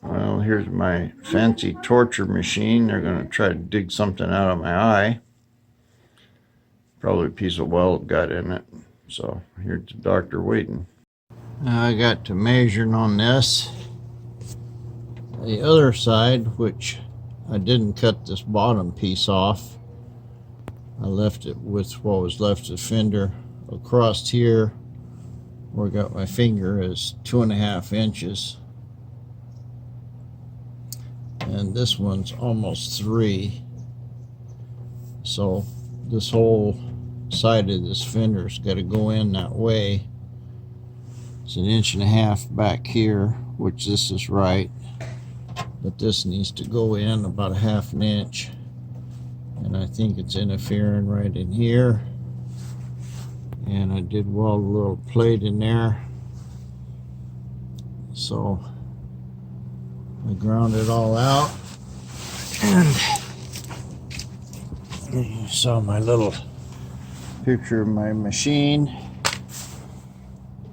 Well, here's my fancy torture machine. They're going to try to dig something out of my eye. Probably a piece of weld got in it. So here's the doctor waiting. I got to measuring on this. The other side, which I didn't cut this bottom piece off. I left it with what was left of the fender. Across here, where I got my finger, is 2.5 inches. And this one's almost 3. So this whole side of this fender's got to go in that way. It's 1.5 inches back here, which this is right, but this needs to go in about 1/2 inch, and I think it's interfering right in here. And I did weld a little plate in there, so I ground it all out. And you saw my little picture of my machine.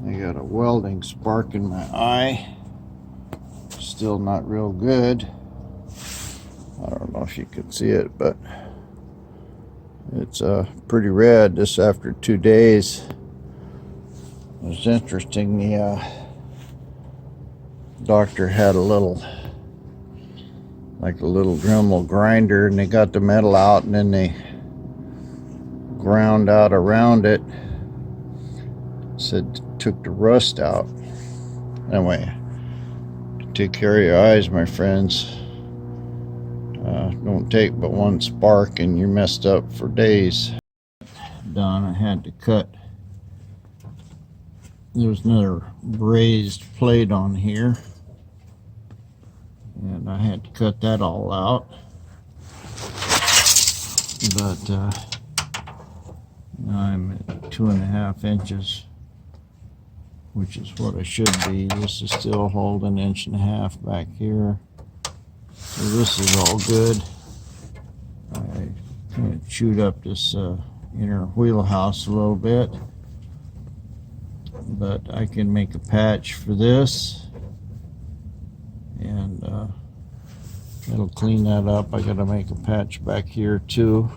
I got a welding spark in my eye. Still not real good. I don't know if you can see it, but it's pretty red. This after 2 days. It was interesting. The doctor had a little Dremel grinder, and they got the metal out, and then they ground out around it. Said took the rust out. Anyway, take care of your eyes, my friends. Don't take but one spark and you're messed up for days. Done. I had to cut. There's another raised plate on here, and I had to cut that all out. But now I'm at 2.5 inches, which is what I should be. This is still holding 1.5 inches back here. So this is all good. I kind of chewed up this inner wheelhouse a little bit, but I can make a patch for this, and it'll clean that up. I gotta make a patch back here too,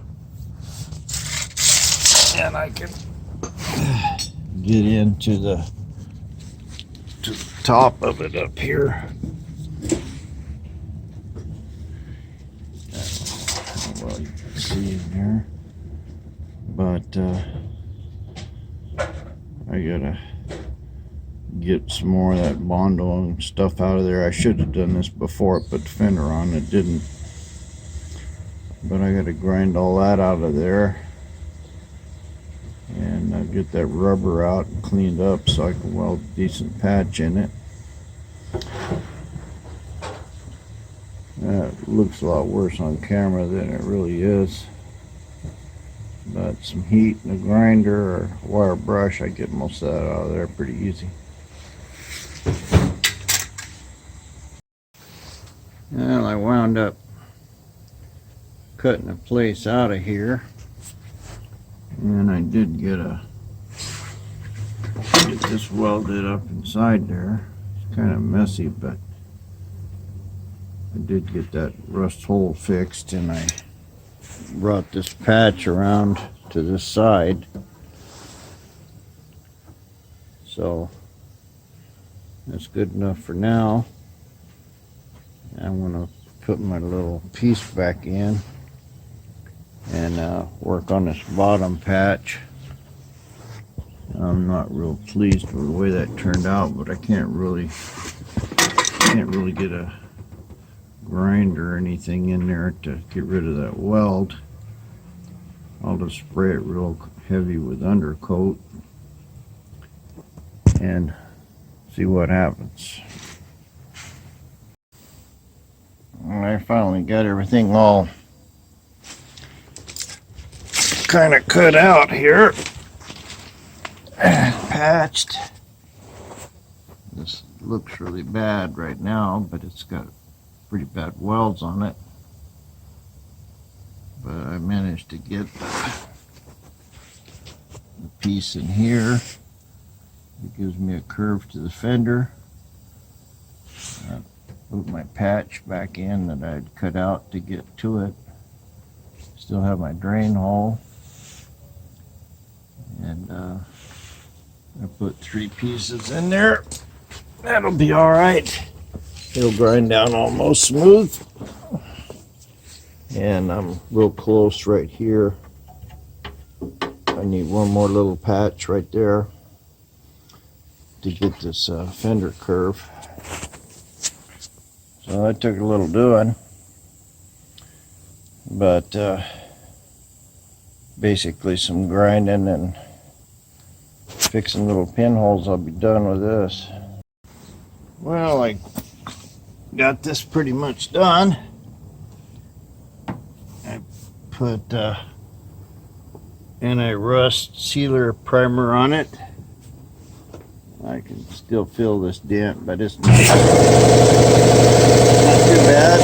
and I can get into the top of it up here. Well, you can see in there, but I gotta get some more of that Bondo and stuff out of there. I should have done this before I put the fender on. It didn't, but I gotta grind all that out of there and get that rubber out and cleaned up so I can weld a decent patch in it. That looks a lot worse on camera than it really is, but some heat and a grinder or wire brush, I get most of that out of there pretty easy. Well, I wound up cutting a place out of here, and I did get this welded up inside there. It's kind of messy, but I did get that rust hole fixed, and I brought this patch around to this side. So that's good enough for now. I'm going to put my little piece back in and work on this bottom patch. I'm not real pleased with the way that turned out, but I can't really get a grinder or anything in there to get rid of that weld. I'll just spray it real heavy with undercoat and see what happens. I finally got everything all kind of cut out here and patched. This looks really bad right now, but it's got pretty bad welds on it. But I managed to get the piece in here. It gives me a curve to the fender. Put my patch back in that I'd cut out to get to it. Still have my drain hole. And I put 3 pieces in there. That'll be all right. It'll grind down almost smooth. And I'm real close right here. I need one more little patch right there to get this fender curve. So that took a little doing. But basically some grinding and fixing little pinholes, I'll be done with this. Well, I got this pretty much done. I put anti-rust sealer primer on it. I can still feel this dent, but it's not too bad.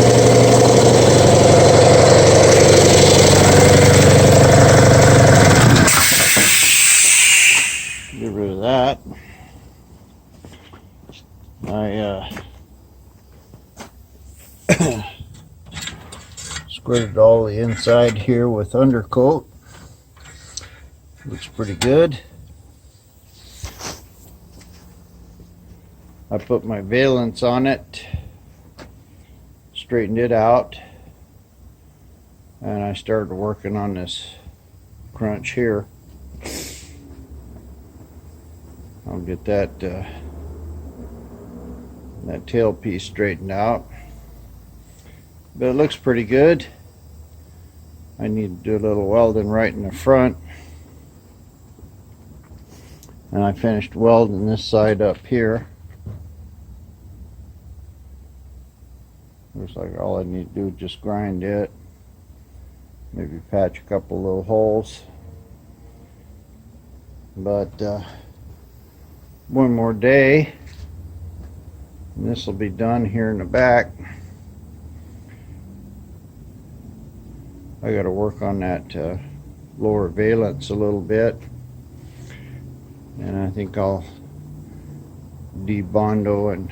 Get rid of that. I squirted all the inside here with undercoat. Looks pretty good. I put my valance on it, straightened it out, and I started working on this crunch here. I'll get that tail piece straightened out, but it looks pretty good. I need to do a little welding right in the front, and I finished welding this side up here. Looks like all I need to do is just grind it, maybe patch a couple little holes, but one more day and this will be done here in the back. I got to work on that lower valance a little bit, and I think I'll debondo and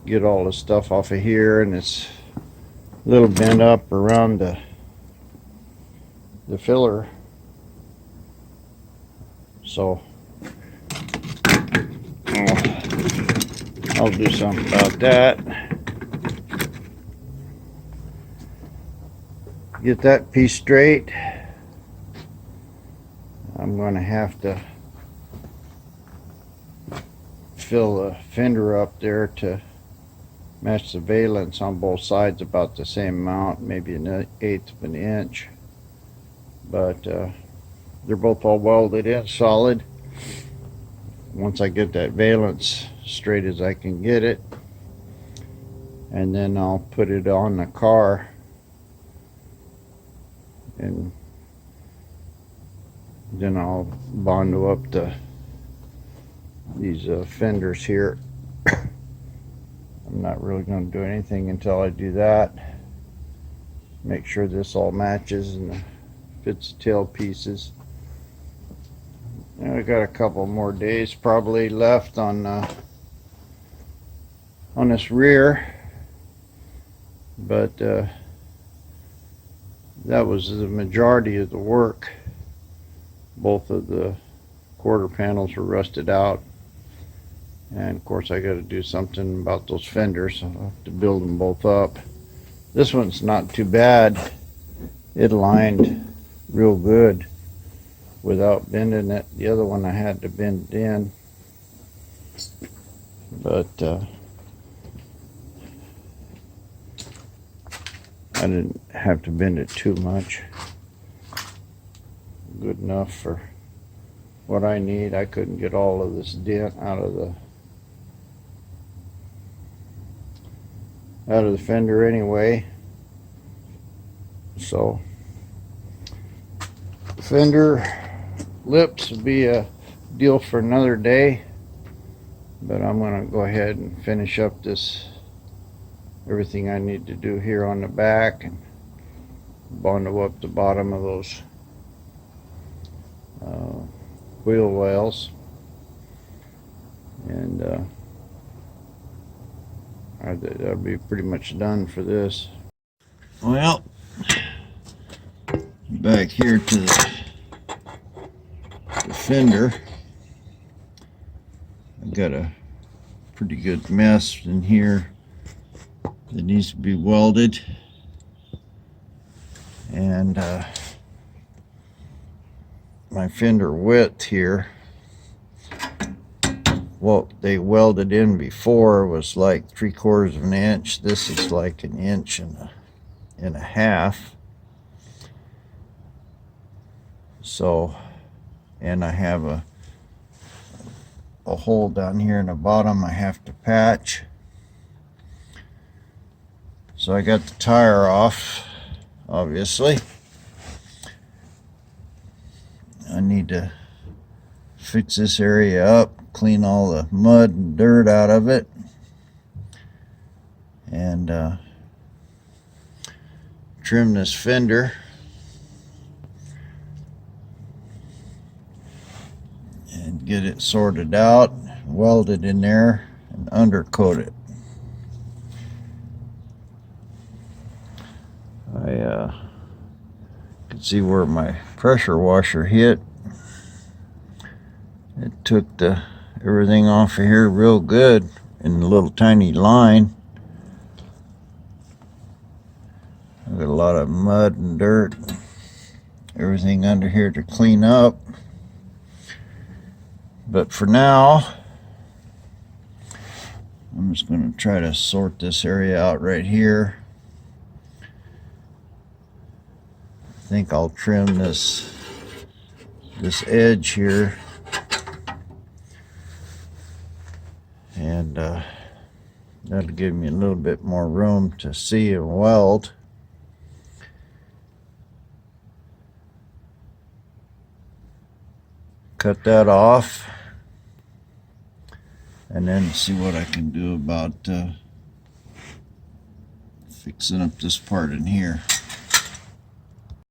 get all the stuff off of here, and it's a little bent up around the filler, so I'll do something about that. Get that piece straight. I'm going to have to fill the fender up there to match the valance on both sides about the same amount, maybe an 1/8 of an inch, but they're both all welded in solid. Once I get that valance straight as I can get it, and then I'll put it on the car, and then I'll bondo up these fenders here. I'm not really going to do anything until I do that. Make sure this all matches and fits the tail pieces. And I got a couple more days probably left on this rear, but that was the majority of the work. Both of the quarter panels were rusted out, and of course I got to do something about those fenders, so I'll have to build them both up. This one's not too bad. It lined real good without bending it. The other one I had to bend it in, but I didn't have to bend it too much. Good enough for what I need. I couldn't get all of this dent out of the fender anyway, so fender lips will be a deal for another day, but I'm going to go ahead and finish up everything I need to do here on the back, and bondo up the bottom of those wheel wells, and That'll be pretty much done for this. Well, back here to the fender, I got a pretty good mess in here that needs to be welded, and my fender width here, what they welded in before was like 3/4 of an inch. This is like 1.5 inches. So, and I have a hole down here in the bottom I have to patch. So I got the tire off, obviously. I need to fix this area up, clean all the mud and dirt out of it, and trim this fender, and get it sorted out, welded in there, and undercoat it. I can see where my pressure washer hit. It took everything off of here real good in a little tiny line. I've got a lot of mud and dirt, everything under here to clean up. But for now, I'm just going to try to sort this area out right here. I think I'll trim this edge here, and that'll give me a little bit more room to see and weld. Cut that off, and then see what I can do about fixing up this part in here.